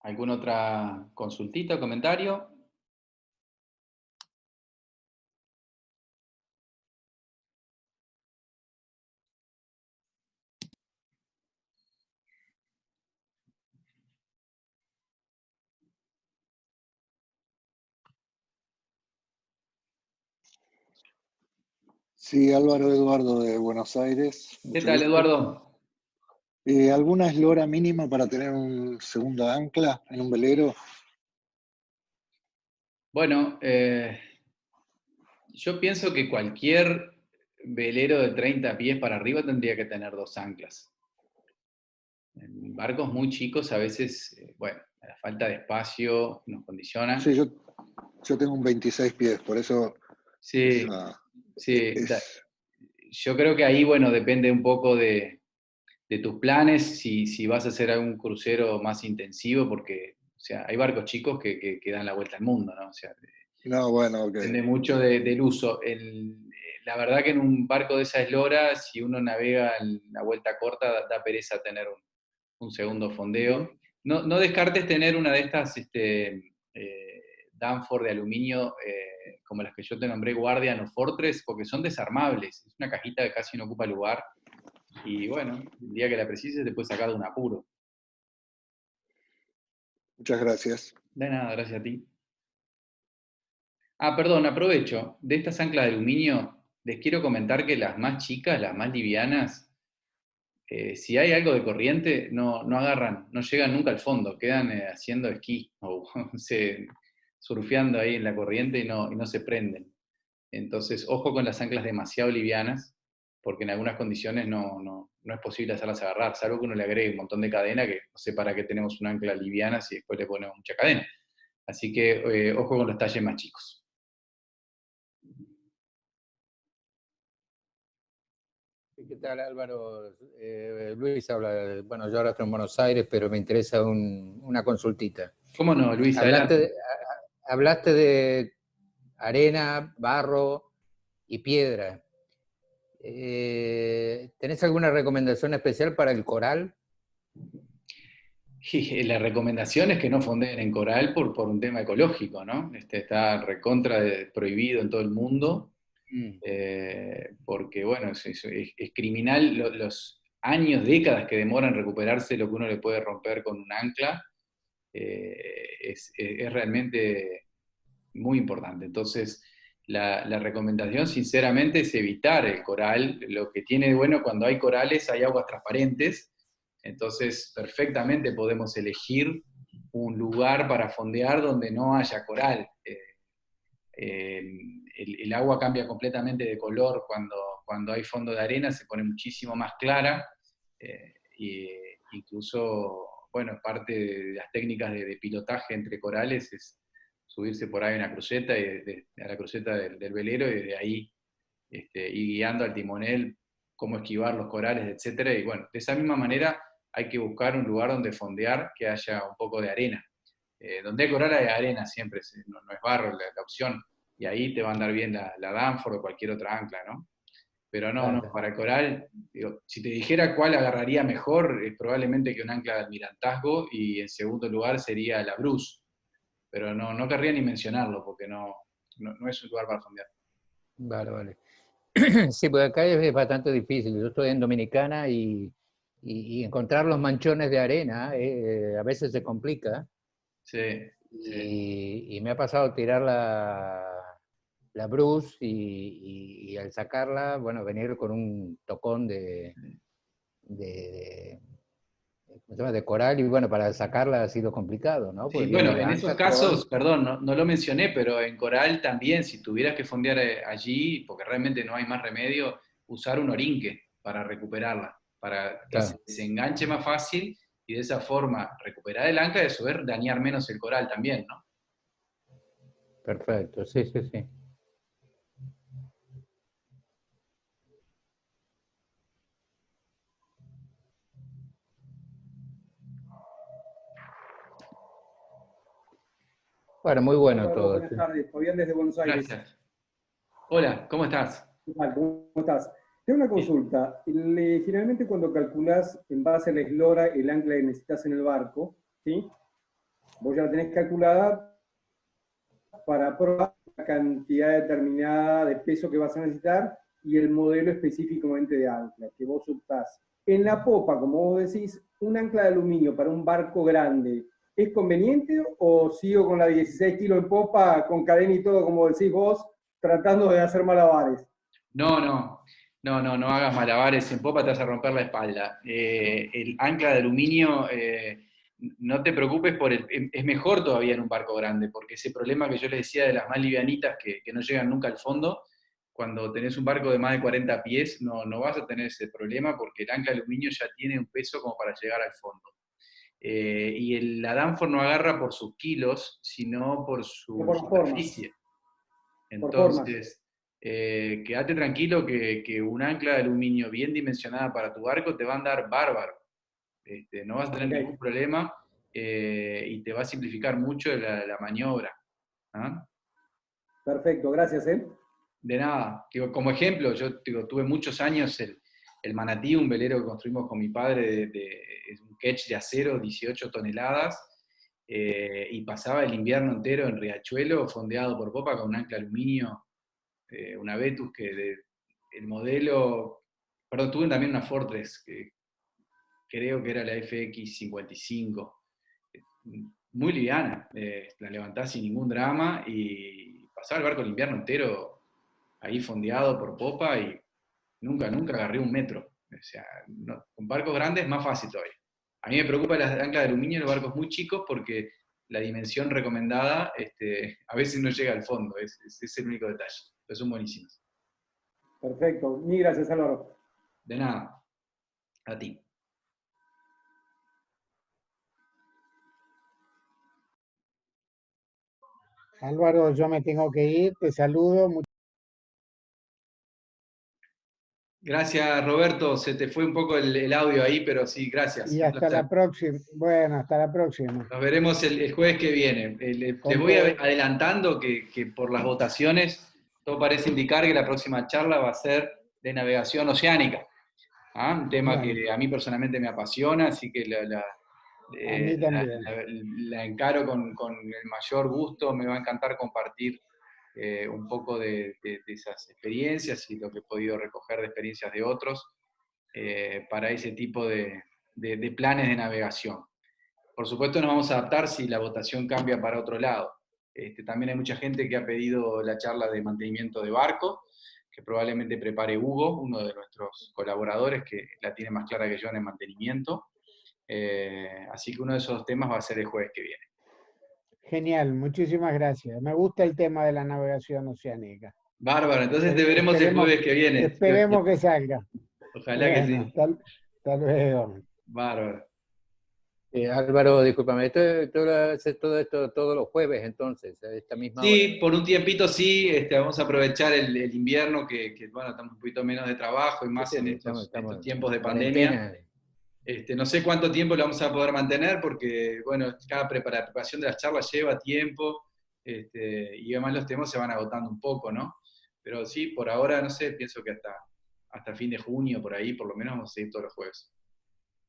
¿Alguna otra consultita o comentario? Sí, Álvaro Eduardo de Buenos Aires, ¿Qué mucho tal, gusto. Eduardo? ¿Alguna eslora mínima para tener un segundo ancla en un velero? Bueno, yo pienso que cualquier velero de 30 pies para arriba tendría que tener dos anclas. En barcos muy chicos a veces, bueno, la falta de espacio nos condiciona. Sí, yo tengo un 26 pies, por eso Sí, esa sí. es... Yo creo que ahí, bueno, depende un poco de tus planes, si vas a hacer algún crucero más intensivo, porque, o sea, hay barcos chicos que dan la vuelta al mundo, ¿no? O sea, No, bueno, ok. depende mucho del uso. La verdad que en un barco de esa eslora, si uno navega en la vuelta corta, da pereza tener un segundo fondeo. Ujú. No descartes tener una de estas Danforth de aluminio, como las que yo te nombré, Guardian o Fortress, porque son desarmables. Es una cajita que casi no ocupa lugar. Y bueno, el día que la precises te puedes sacar de un apuro. Muchas gracias. De nada, gracias a ti. Ah, perdón, aprovecho. De estas anclas de aluminio, les quiero comentar que las más chicas, las más livianas, si hay algo de corriente, no agarran, no llegan nunca al fondo, quedan haciendo esquí o surfeando ahí en la corriente y no se prenden. Entonces, ojo con las anclas demasiado livianas, porque en algunas condiciones no es posible hacerlas agarrar, salvo que uno le agregue un montón de cadena, que no sé para qué tenemos una ancla liviana si después le ponemos mucha cadena. Así que ojo con los talles más chicos. ¿Qué tal, Álvaro? Luis habla, bueno, yo ahora estoy en Buenos Aires, pero me interesa una consultita. ¿Cómo no, Luis? Hablaste Adelante. de, hablaste de arena, barro y piedra. ¿Tenés alguna recomendación especial para el coral? Y la recomendación es que no fondeen en coral por un tema ecológico, ¿no? Está recontra prohibido en todo el mundo, Mm. porque, bueno, es criminal los años, décadas que demora en recuperarse lo que uno le puede romper con un ancla, es realmente muy importante. Entonces, la recomendación, sinceramente, es evitar el coral. Lo que tiene de bueno cuando hay corales, hay aguas transparentes, entonces perfectamente podemos elegir un lugar para fondear donde no haya coral. El agua cambia completamente de color cuando hay fondo de arena, se pone muchísimo más clara, y incluso, bueno, parte de las técnicas de pilotaje entre corales es subirse por ahí a una cruceta, a la cruceta del velero, y desde ahí ir guiando al timonel cómo esquivar los corales, etcétera. Y bueno, de esa misma manera hay que buscar un lugar donde fondear que haya un poco de arena. Donde hay coral hay arena siempre, no es barro la opción, y ahí te va a andar bien la Danforth o cualquier otra ancla, ¿no? Pero no, Claro. para el coral, digo, si te dijera cuál agarraría mejor, probablemente que un ancla de almirantazgo, y en segundo lugar sería la Bruce, pero no querría ni mencionarlo, porque no es un lugar para fondear. Vale, vale. Sí, porque acá es bastante difícil. Yo estoy en Dominicana y encontrar los manchones de arena a veces se complica. Sí, sí. Y me ha pasado tirar la Bruce y al sacarla, bueno, venir con un tocón de, ¿cómo se llama? De coral, y bueno, para sacarla ha sido complicado, ¿no? Porque Sí, viene bueno, de en esos ancla todo. casos, perdón, no lo mencioné, pero en coral también, si tuvieras que fondear allí, porque realmente no hay más remedio, usar un orinque para recuperarla, para que Claro, se enganche más fácil, y de esa forma recuperar el ancla y a su vez dañar menos el coral también, ¿no? perfecto, sí, sí, sí. Bueno, muy bueno Álvaro, todo. buenas Sí. tardes. Fabián desde Buenos Aires. Gracias. Hola, ¿cómo estás? ¿Qué tal? ¿Cómo estás? Tengo una Bien. consulta. Generalmente cuando calculás en base a la eslora el ancla que necesitas en el barco, ¿sí? Vos ya la tenés calculada para probar la cantidad determinada de peso que vas a necesitar y el modelo específicamente de ancla que vos optás. En la popa, como vos decís, un ancla de aluminio para un barco grande, ¿es conveniente o sigo con la 16 kilos en popa, con cadena y todo, como decís vos, tratando de hacer malabares? No hagas malabares, en popa te vas a romper la espalda. El ancla de aluminio, no te preocupes es mejor todavía en un barco grande, porque ese problema que yo les decía de las más livianitas que no llegan nunca al fondo, cuando tenés un barco de más de 40 pies, no vas a tener ese problema, porque el ancla de aluminio ya tiene un peso como para llegar al fondo. La Danforth no agarra por sus kilos, sino por No su por forma, superficie. por forma. Entonces, quédate tranquilo que un ancla de aluminio bien dimensionada para tu barco te va a andar bárbaro. No vas a tener Ok, ningún problema, y te va a simplificar mucho la maniobra. ¿Ah? perfecto, gracias, ¿eh? De nada. Digo, como ejemplo, yo tuve muchos años el Manatí, un velero que construimos con mi padre, es un ketch de acero, 18 toneladas, y pasaba el invierno entero en Riachuelo, fondeado por popa con un ancla de aluminio, una Vetus el modelo, perdón, tuve también una Fortress, que creo que era la FX55, muy liviana, la levantás sin ningún drama, y pasaba el barco el invierno entero ahí fondeado por popa, y nunca agarré un metro. O sea, con barcos grandes es más fácil todavía. A mí me preocupa las anclas de aluminio en los barcos muy chicos, porque la dimensión recomendada a veces no llega al fondo, es el único detalle, pero son buenísimos. Perfecto, mil gracias, Álvaro. De nada, a ti. Álvaro, yo me tengo que ir, te saludo. Gracias, Roberto. Se te fue un poco el audio ahí, pero sí, gracias. Y Un hasta placer. la próxima. Bueno, hasta la próxima. Nos veremos el jueves que viene. Les Con voy todo. adelantando que por las votaciones todo parece indicar que la próxima charla va a ser de navegación oceánica. ¿Ah? Un tema Bueno, que a mí personalmente me apasiona, así que A mí también. La encaro con el mayor gusto, me va a encantar compartir un poco de esas experiencias y lo que he podido recoger de experiencias de otros para ese tipo de planes de navegación. Por supuesto nos vamos a adaptar si la votación cambia para otro lado. También hay mucha gente que ha pedido la charla de mantenimiento de barco, que probablemente prepare Hugo, uno de nuestros colaboradores, que la tiene más clara que yo en el mantenimiento. Así que uno de esos temas va a ser el jueves que viene. Genial, muchísimas gracias. Me gusta el tema de la navegación oceánica. Bárbaro, entonces te veremos el jueves que viene. Esperemos que salga. Ojalá que sí. Hasta luego. Bárbaro. Álvaro, discúlpame, todo esto todos los jueves entonces, a esta misma hora. Sí, por un tiempito sí, vamos a aprovechar el invierno que bueno, estamos un poquito menos de trabajo y más en estos tiempos de pandemia. No sé cuánto tiempo lo vamos a poder mantener porque, bueno, cada preparación de las charlas lleva tiempo y además los temas se van agotando un poco, ¿no? Pero sí, por ahora, no sé, pienso que hasta fin de junio, por ahí, por lo menos vamos a seguir todos los jueves.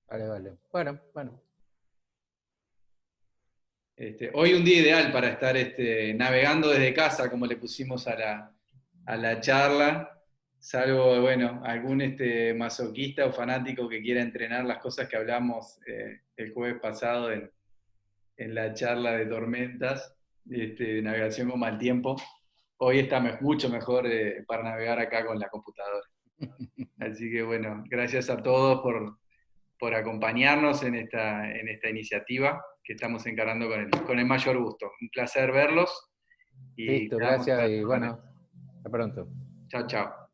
Vale. Bueno. Hoy un día ideal para estar navegando desde casa, como le pusimos a la charla, salvo, bueno, algún masoquista o fanático que quiera entrenar las cosas que hablamos el jueves pasado en la charla de tormentas, de navegación con mal tiempo. Hoy está mucho mejor para navegar acá con la computadora. Así que bueno, gracias a todos por acompañarnos en esta iniciativa que estamos encarando con el mayor gusto. Un placer verlos. Listo, gracias y bueno, hasta pronto. Chao.